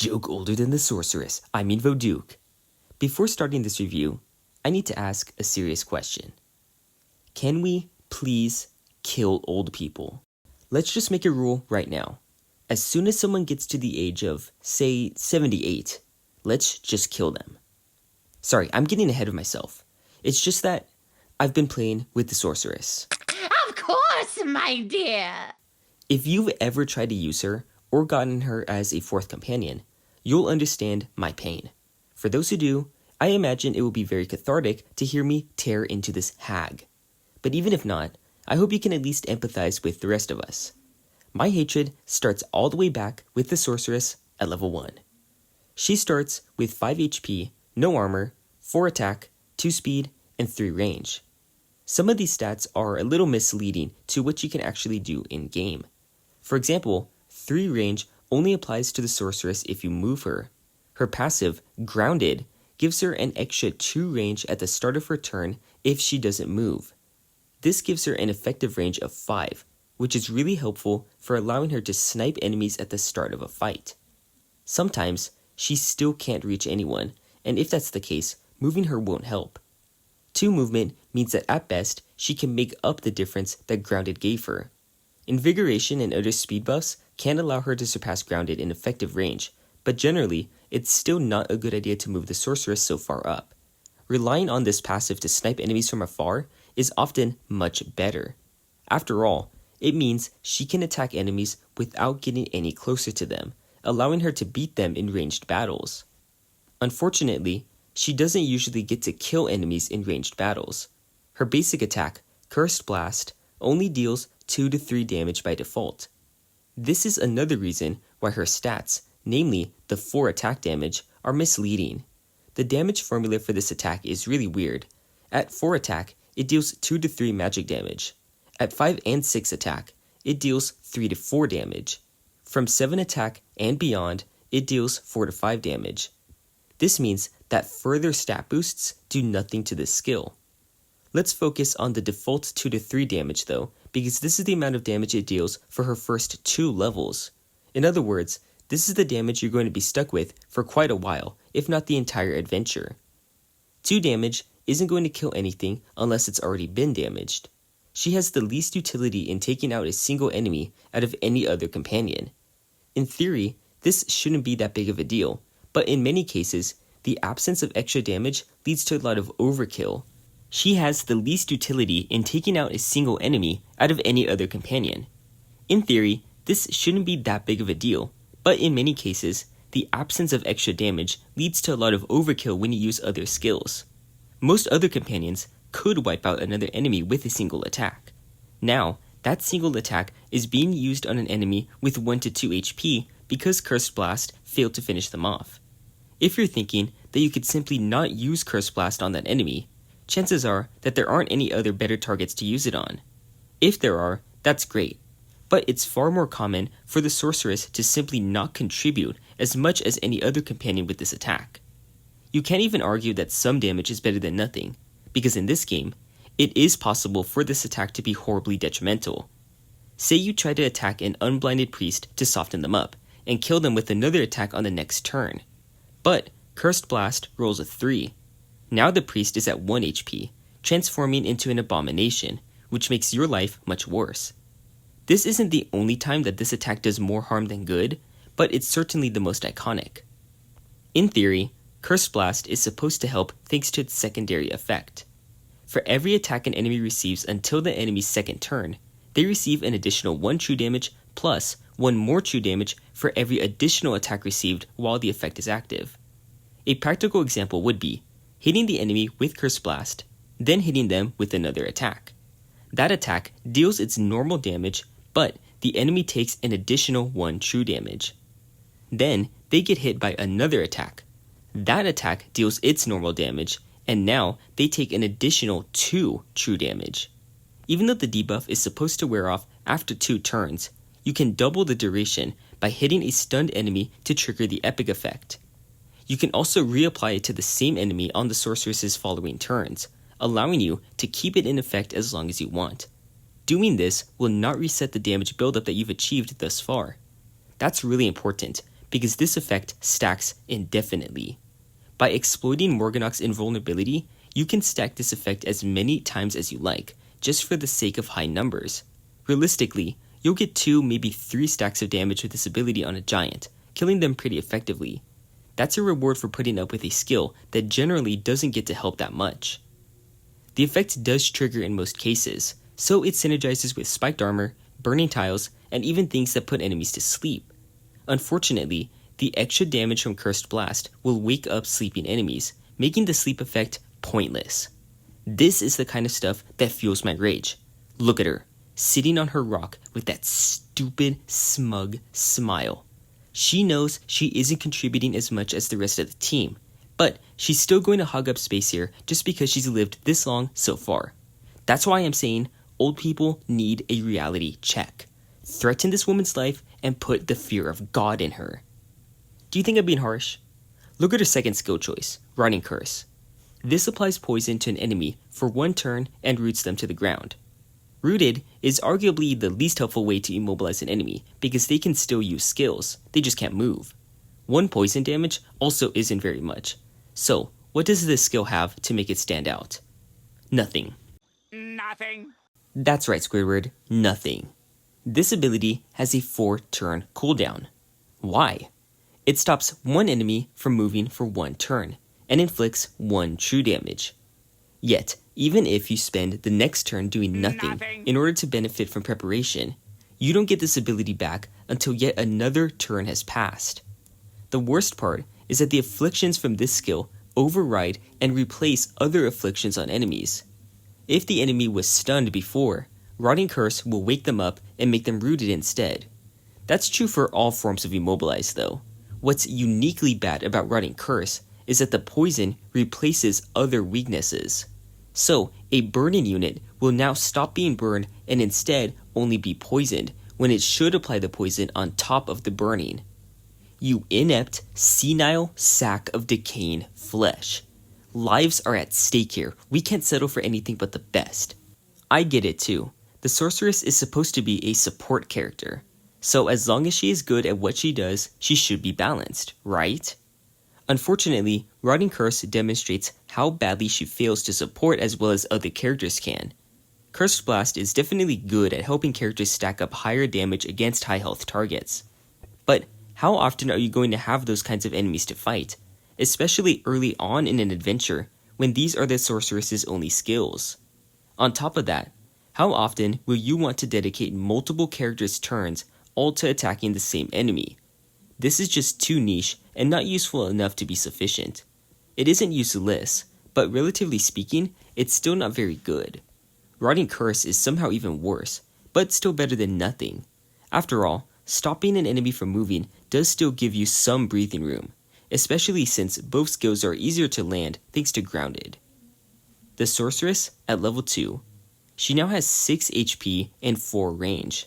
Joke older than the Sorceress, I mean Voduke. Before starting this review, I need to ask a serious question. Can we please kill old people? Let's just make a rule right now. As soon as someone gets to the age of, say, 78, let's just kill them. Sorry, I'm getting ahead of myself. It's just that I've been playing with the Sorceress. Of course, my dear. If you've ever tried to use her or gotten her as a fourth companion, you'll understand my pain. For those who do, I imagine it will be very cathartic to hear me tear into this hag. But even if not, I hope you can at least empathize with the rest of us. My hatred starts all the way back with the Sorceress at level 1. She starts with 5 HP, no armor, 4 attack, 2 speed, and 3 range. Some of these stats are a little misleading to what you can actually do in-game. For example, 3 range only applies to the Sorceress if you move her. Her passive, Grounded, gives her an extra 2 range at the start of her turn if she doesn't move. This gives her an effective range of 5, which is really helpful for allowing her to snipe enemies at the start of a fight. Sometimes, she still can't reach anyone, and if that's the case, moving her won't help. 2 movement means that at best, she can make up the difference that Grounded gave her. Invigoration and other speed buffs can allow her to surpass Grounded in effective range, but generally, it's still not a good idea to move the Sorceress so far up. Relying on this passive to snipe enemies from afar is often much better. After all, it means she can attack enemies without getting any closer to them, allowing her to beat them in ranged battles. Unfortunately, she doesn't usually get to kill enemies in ranged battles. Her basic attack, Cursed Blast, only deals 2 to 3 damage by default. This is another reason why her stats, namely the 4 attack damage, are misleading. The damage formula for this attack is really weird. At 4 attack, it deals 2 to 3 magic damage. At 5 and 6 attack, it deals 3 to 4 damage. From 7 attack and beyond, it deals 4 to 5 damage. This means that further stat boosts do nothing to this skill. Let's focus on the default 2 to 3 damage though, because this is the amount of damage it deals for her first 2 levels. In other words, this is the damage you're going to be stuck with for quite a while, if not the entire adventure. 2 damage isn't going to kill anything unless it's already been damaged. She has the least utility in taking out a single enemy out of any other companion. In theory, this shouldn't be that big of a deal, but in many cases, the absence of extra damage leads to a lot of overkill. She has the least utility in taking out a single enemy out of any other companion. In theory, this shouldn't be that big of a deal, but in many cases, the absence of extra damage leads to a lot of overkill when you use other skills. Most other companions could wipe out another enemy with a single attack. Now, that single attack is being used on an enemy with 1 to 2 HP because Cursed Blast failed to finish them off. If you're thinking that you could simply not use Cursed Blast on that enemy, chances are that there aren't any other better targets to use it on. If there are, that's great, but it's far more common for the Sorceress to simply not contribute as much as any other companion with this attack. You can't even argue that some damage is better than nothing, because in this game, it is possible for this attack to be horribly detrimental. Say you try to attack an unblinded priest to soften them up, and kill them with another attack on the next turn. But Cursed Blast rolls a 3. Now the priest is at 1 HP, transforming into an abomination, which makes your life much worse. This isn't the only time that this attack does more harm than good, but it's certainly the most iconic. In theory, Cursed Blast is supposed to help thanks to its secondary effect. For every attack an enemy receives until the enemy's second turn, they receive an additional 1 true damage plus 1 more true damage for every additional attack received while the effect is active. A practical example would be hitting the enemy with Cursed Blast, then hitting them with another attack. That attack deals its normal damage, but the enemy takes an additional 1 true damage. Then they get hit by another attack. That attack deals its normal damage, and now they take an additional 2 true damage. Even though the debuff is supposed to wear off after 2 turns, you can double the duration by hitting a stunned enemy to trigger the epic effect. You can also reapply it to the same enemy on the Sorceress's following turns, allowing you to keep it in effect as long as you want. Doing this will not reset the damage buildup that you've achieved thus far. That's really important, because this effect stacks indefinitely. By exploiting Morganok's invulnerability, you can stack this effect as many times as you like, just for the sake of high numbers. Realistically, you'll get 2, maybe 3 stacks of damage with this ability on a giant, killing them pretty effectively. That's a reward for putting up with a skill that generally doesn't get to help that much. The effect does trigger in most cases, so it synergizes with spiked armor, burning tiles, and even things that put enemies to sleep. Unfortunately, the extra damage from Cursed Blast will wake up sleeping enemies, making the sleep effect pointless. This is the kind of stuff that fuels my rage. Look at her, sitting on her rock with that stupid, smug smile. She knows she isn't contributing as much as the rest of the team, but she's still going to hog up space here just because she's lived this long so far. That's why I'm saying old people need a reality check. Threaten this woman's life and put the fear of God in her. Do you think I'm being harsh? Look at her second skill choice, Rotting Curse. This applies poison to an enemy for 1 turn and roots them to the ground. Rooted is arguably the least helpful way to immobilize an enemy because they can still use skills, they just can't move. 1 poison damage also isn't very much. So, what does this skill have to make it stand out? Nothing. Nothing. That's right, Squidward, nothing. This ability has a 4-turn cooldown. Why? It stops 1 enemy from moving for 1 turn, and inflicts 1 true damage. Yet, even if you spend the next turn doing nothing in order to benefit from preparation, you don't get this ability back until yet another turn has passed. The worst part is that the afflictions from this skill override and replace other afflictions on enemies. If the enemy was stunned before, Rotting Curse will wake them up and make them rooted instead. That's true for all forms of Immobilize though. What's uniquely bad about Rotting Curse is that the poison replaces other weaknesses. So, a burning unit will now stop being burned and instead only be poisoned when it should apply the poison on top of the burning. You inept, senile sack of decaying flesh. Lives are at stake here. We can't settle for anything but the best. I get it too. The Sorceress is supposed to be a support character. So as long as she is good at what she does, she should be balanced, right? Unfortunately, Rotting Curse demonstrates how badly she fails to support as well as other characters can. Cursed Blast is definitely good at helping characters stack up higher damage against high health targets. But how often are you going to have those kinds of enemies to fight? Especially early on in an adventure, when these are the Sorceress's only skills. On top of that, how often will you want to dedicate multiple characters' turns all to attacking the same enemy? This is just too niche and not useful enough to be sufficient. It isn't useless, but relatively speaking, it's still not very good. Rotting Curse is somehow even worse, but still better than nothing. After all, stopping an enemy from moving does still give you some breathing room, especially since both skills are easier to land thanks to Grounded. The Sorceress at level 2. She now has 6 HP and 4 range.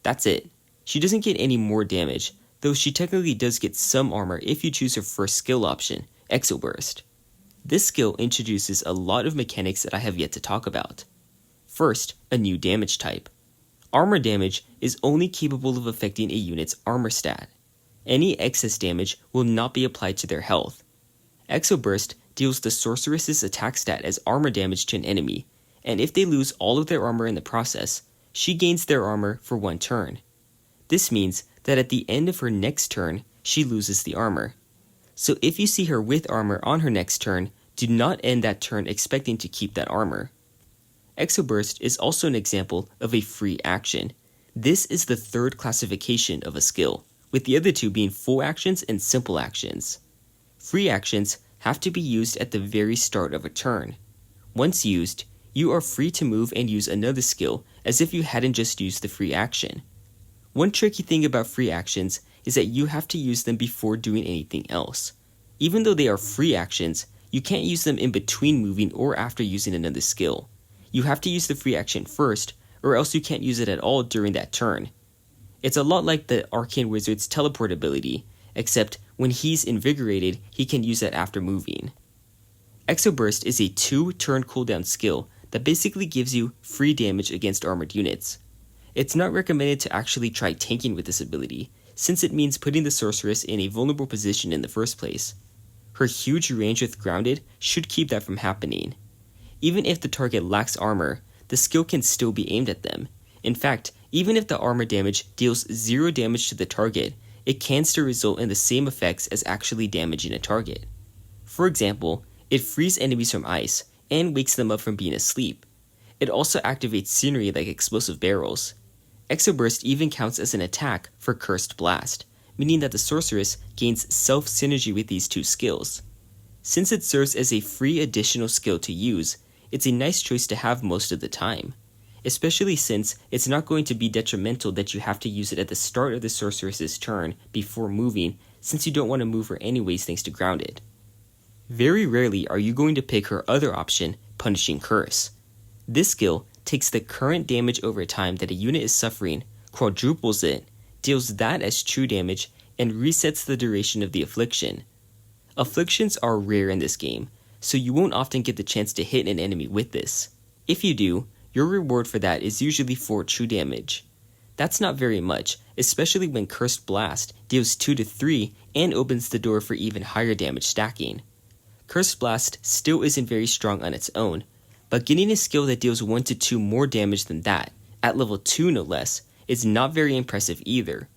That's it. She doesn't get any more damage, though she technically does get some armor if you choose her first skill option, Exoburst. This skill introduces a lot of mechanics that I have yet to talk about. First, a new damage type. Armor damage is only capable of affecting a unit's armor stat. Any excess damage will not be applied to their health. Exoburst deals the Sorceress's attack stat as armor damage to an enemy, and if they lose all of their armor in the process, she gains their armor for 1 turn. This means that at the end of her next turn, she loses the armor. So if you see her with armor on her next turn, do not end that turn expecting to keep that armor. Exoburst is also an example of a free action. This is the 3rd classification of a skill, with the other 2 being full actions and simple actions. Free actions have to be used at the very start of a turn. Once used, you are free to move and use another skill as if you hadn't just used the free action. One tricky thing about free actions is that you have to use them before doing anything else. Even though they are free actions, you can't use them in between moving or after using another skill. You have to use the free action first, or else you can't use it at all during that turn. It's a lot like the Arcane Wizard's teleport ability, except when he's invigorated, he can use that after moving. Exoburst is a 2-turn cooldown skill that basically gives you free damage against armored units. It's not recommended to actually try tanking with this ability, since it means putting the sorceress in a vulnerable position in the first place. Her huge range with grounded should keep that from happening. Even if the target lacks armor, the skill can still be aimed at them. In fact, even if the armor damage deals 0 damage to the target, it can still result in the same effects as actually damaging a target. For example, it frees enemies from ice and wakes them up from being asleep. It also activates scenery like explosive barrels. Exoburst even counts as an attack for Cursed Blast, meaning that the sorceress gains self-synergy with these two skills. Since it serves as a free additional skill to use, it's a nice choice to have most of the time, especially since it's not going to be detrimental that you have to use it at the start of the sorceress's turn before moving, since you don't want to move her anyways thanks to grounded. Very rarely are you going to pick her other option, Punishing Curse. This skill takes the current damage over time that a unit is suffering, quadruples it, deals that as true damage, and resets the duration of the affliction. Afflictions are rare in this game, so you won't often get the chance to hit an enemy with this. If you do, your reward for that is usually 4 true damage. That's not very much, especially when Cursed Blast deals 2 to 3 and opens the door for even higher damage stacking. Cursed Blast still isn't very strong on its own, but getting a skill that deals 1 to 2 more damage than that, at level 2 no less, is not very impressive either.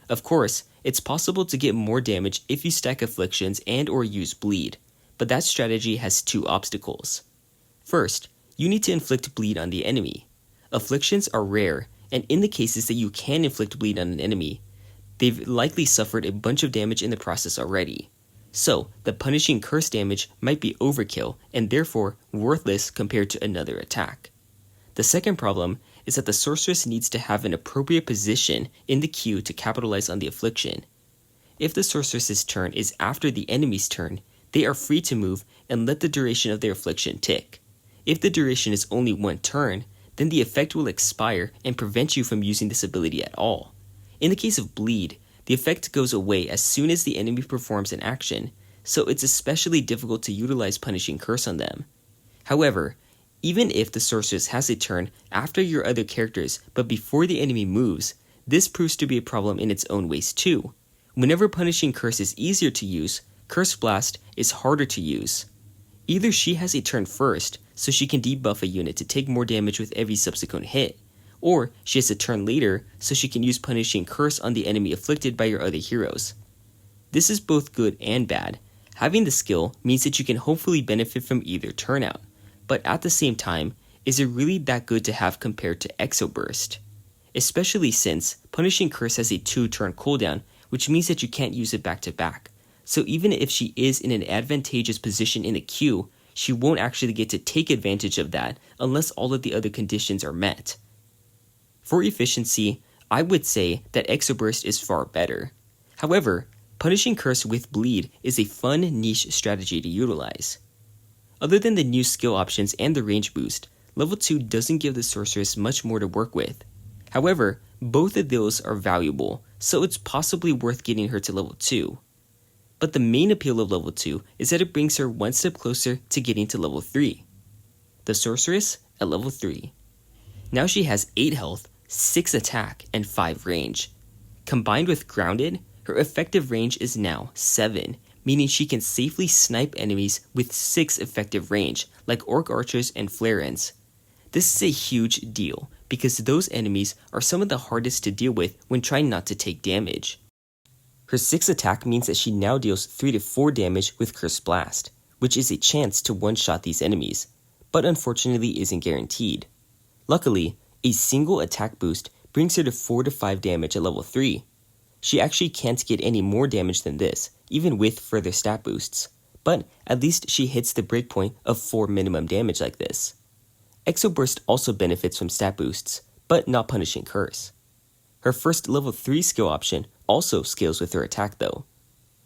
Of course, it's possible to get more damage if you stack afflictions and or use bleed, but that strategy has 2 obstacles. First, you need to inflict bleed on the enemy. Afflictions are rare, and in the cases that you can inflict bleed on an enemy, they've likely suffered a bunch of damage in the process already. So, the punishing curse damage might be overkill and therefore worthless compared to another attack. The second problem is that the sorceress needs to have an appropriate position in the queue to capitalize on the affliction. If the sorceress's turn is after the enemy's turn, they are free to move and let the duration of their affliction tick. If the duration is only 1 turn, then the effect will expire and prevent you from using this ability at all. In the case of bleed, the effect goes away as soon as the enemy performs an action, so it's especially difficult to utilize Punishing Curse on them. However, even if the sorceress has a turn after your other characters but before the enemy moves, this proves to be a problem in its own ways too. Whenever Punishing Curse is easier to use, Cursed Blast is harder to use. Either she has a turn first, so she can debuff a unit to take more damage with every subsequent hit, or she has a turn later, so she can use Punishing Curse on the enemy afflicted by your other heroes. This is both good and bad. Having the skill means that you can hopefully benefit from either turnout, but at the same time, is it really that good to have compared to Exoburst? Especially since Punishing Curse has a 2-turn cooldown, which means that you can't use it back to back. So even if she is in an advantageous position in the queue, she won't actually get to take advantage of that unless all of the other conditions are met. For efficiency, I would say that Exoburst is far better. However, Punishing Curse with bleed is a fun niche strategy to utilize. Other than the new skill options and the range boost, level 2 doesn't give the sorceress much more to work with. However, both of those are valuable, so it's possibly worth getting her to level 2. But the main appeal of level 2 is that it brings her one step closer to getting to level 3. The sorceress at level 3. Now she has 8 health, 6 attack, and 5 range. Combined with grounded, her effective range is now 7, meaning she can safely snipe enemies with 6 effective range, like orc archers and flare-ins. This is a huge deal, because those enemies are some of the hardest to deal with when trying not to take damage. Her 6 attack means that she now deals 3 to 4 damage with Cursed Blast, which is a chance to one-shot these enemies, but unfortunately isn't guaranteed. Luckily, a single attack boost brings her to 4 to 5 damage at level 3. She actually can't get any more damage than this, even with further stat boosts, but at least she hits the breakpoint of 4 minimum damage like this. Exoburst also benefits from stat boosts, but not Punishing Curse. Her first level 3 skill option also scales with her attack though.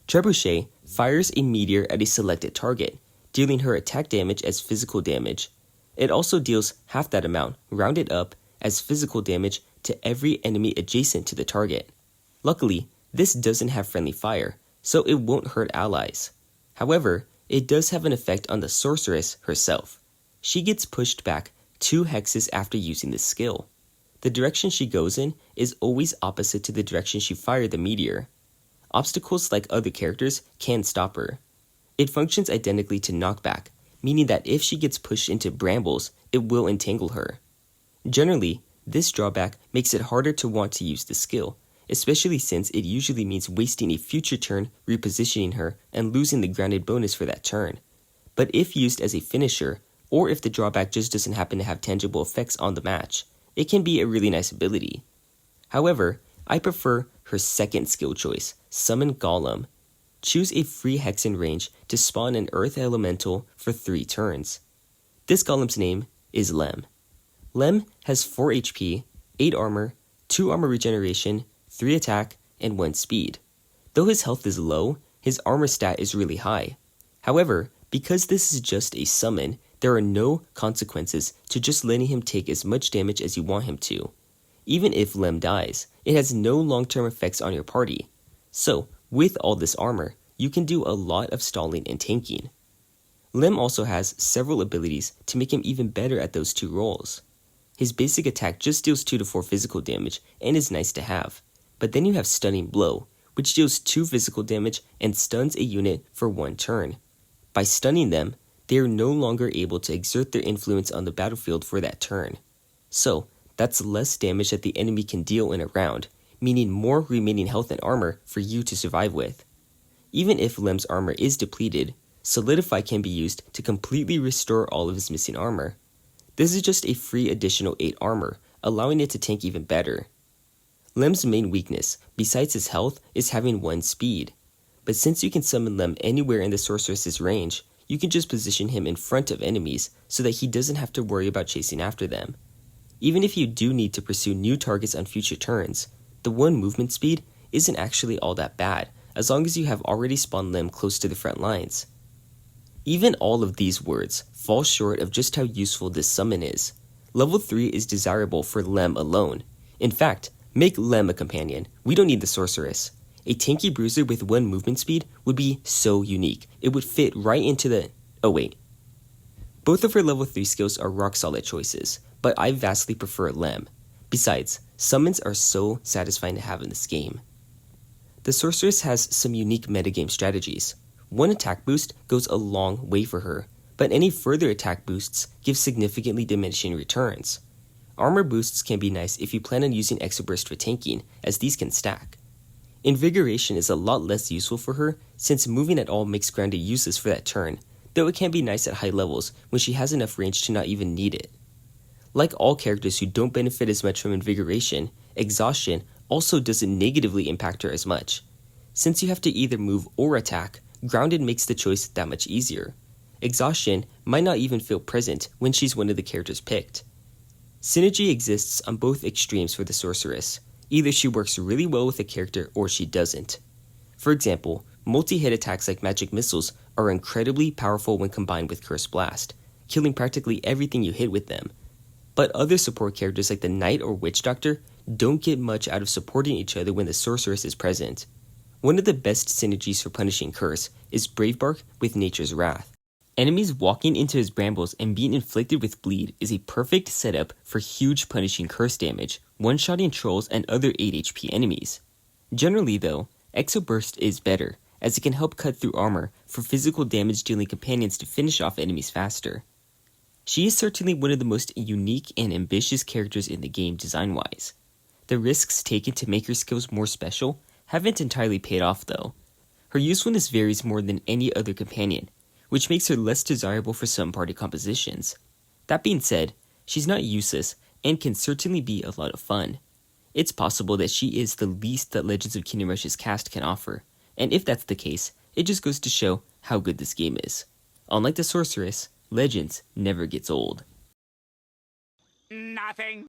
Trebuchet fires a meteor at a selected target, dealing her attack damage as physical damage. It also deals half that amount, rounded up, as physical damage to every enemy adjacent to the target. Luckily, this doesn't have friendly fire, so it won't hurt allies. However, it does have an effect on the sorceress herself. She gets pushed back 2 hexes after using this skill. The direction she goes in is always opposite to the direction she fired the meteor. Obstacles, like other characters, can stop her. It functions identically to knockback, meaning that if she gets pushed into brambles, it will entangle her. Generally, this drawback makes it harder to want to use the skill, especially since it usually means wasting a future turn repositioning her and losing the grounded bonus for that turn. But if used as a finisher, or if the drawback just doesn't happen to have tangible effects on the match, it can be a really nice ability. However, I prefer her second skill choice, Summon Golem. Choose a free Hexen range to spawn an Earth Elemental for 3 turns. This Golem's name is Lem. Lem has 4 HP, 8 armor, 2 armor regeneration, 3 attack, and 1 speed. Though his health is low, his armor stat is really high. However, because this is just a summon, there are no consequences to just letting him take as much damage as you want him to. Even if Lem dies, it has no long-term effects on your party. So, with all this armor, you can do a lot of stalling and tanking. Lem also has several abilities to make him even better at those 2 roles. His basic attack just deals 2 to 4 physical damage and is nice to have. But then you have Stunning Blow, which deals 2 physical damage and stuns a unit for 1 turn. By stunning them, they are no longer able to exert their influence on the battlefield for that turn. So, that's less damage that the enemy can deal in a round, meaning more remaining health and armor for you to survive with. Even if Lem's armor is depleted, Solidify can be used to completely restore all of his missing armor. This is just a free additional 8 armor, allowing it to tank even better. Lem's main weakness, besides his health, is having 1 speed. But since you can summon Lem anywhere in the Sorceress's range, you can just position him in front of enemies so that he doesn't have to worry about chasing after them. Even if you do need to pursue new targets on future turns, the 1 movement speed isn't actually all that bad, as long as you have already spawned Lem close to the front lines. Even all of these words fall short of just how useful this summon is. Level 3 is desirable for Lem alone. In fact, make Lem a companion. We don't need the Sorceress. A tanky bruiser with 1 movement speed would be so unique. It would fit right into the... Oh wait. Both of her level 3 skills are rock solid choices, but I vastly prefer Lem. Besides, summons are so satisfying to have in this game. The Sorceress has some unique metagame strategies. 1 attack boost goes a long way for her, but any further attack boosts give significantly diminishing returns. Armor boosts can be nice if you plan on using Exoburst for tanking, as these can stack. Invigoration is a lot less useful for her, since moving at all makes grounded useless for that turn, though it can be nice at high levels when she has enough range to not even need it. Like all characters who don't benefit as much from Invigoration, Exhaustion also doesn't negatively impact her as much. Since you have to either move or attack, Grounded makes the choice that much easier. Exhaustion might not even feel present when she's one of the characters picked. Synergy exists on both extremes for the Sorceress. Either she works really well with a character or she doesn't. For example, multi-hit attacks like magic missiles are incredibly powerful when combined with Curse Blast, killing practically everything you hit with them. But other support characters like the Knight or Witch Doctor don't get much out of supporting each other when the Sorceress is present. One of the best synergies for punishing Curse is Bravebark with Nature's Wrath. Enemies walking into his brambles and being inflicted with bleed is a perfect setup for huge punishing Curse damage, one-shotting trolls and other 8 HP enemies. Generally though, Exoburst is better, as it can help cut through armor for physical damage dealing companions to finish off enemies faster. She is certainly one of the most unique and ambitious characters in the game design-wise. The risks taken to make her skills more special haven't entirely paid off though. Her usefulness varies more than any other companion, which makes her less desirable for some party compositions. That being said, she's not useless and can certainly be a lot of fun. It's possible that she is the least that Legends of Kingdom Rush's cast can offer, and if that's the case, it just goes to show how good this game is. Unlike the Sorceress, Legends never gets old. Nothing.